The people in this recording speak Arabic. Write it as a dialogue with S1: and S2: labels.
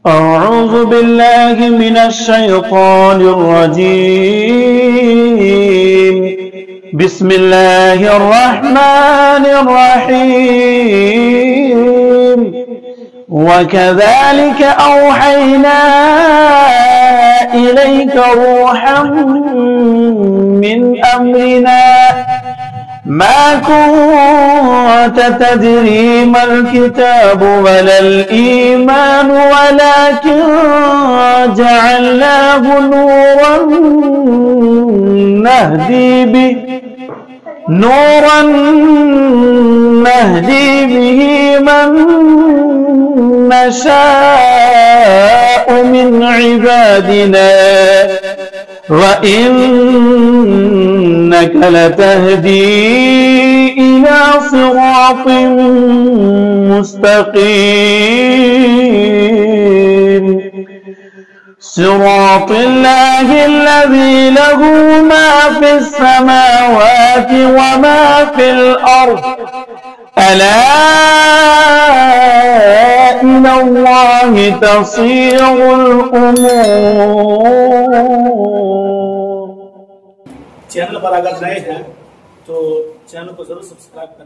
S1: أعوذ بالله من الشيطان الرجيم. بسم الله الرحمن الرحيم. وكذلك أوحينا إليك روحا من أمرنا ما كنت تدري ما الكتاب ولا الإيمان ولكن جعلناه نورا نهدي به من نشاء من عبادنا وإنك لتهدي إلى صراط مستقيم صراط الله الذي له ما في السماوات وما في الأرض ألا إلى الله تصير الأمور।
S2: चैनल पर अगर नए हैं तो चैनल को जरूर सब्सक्राइब करें।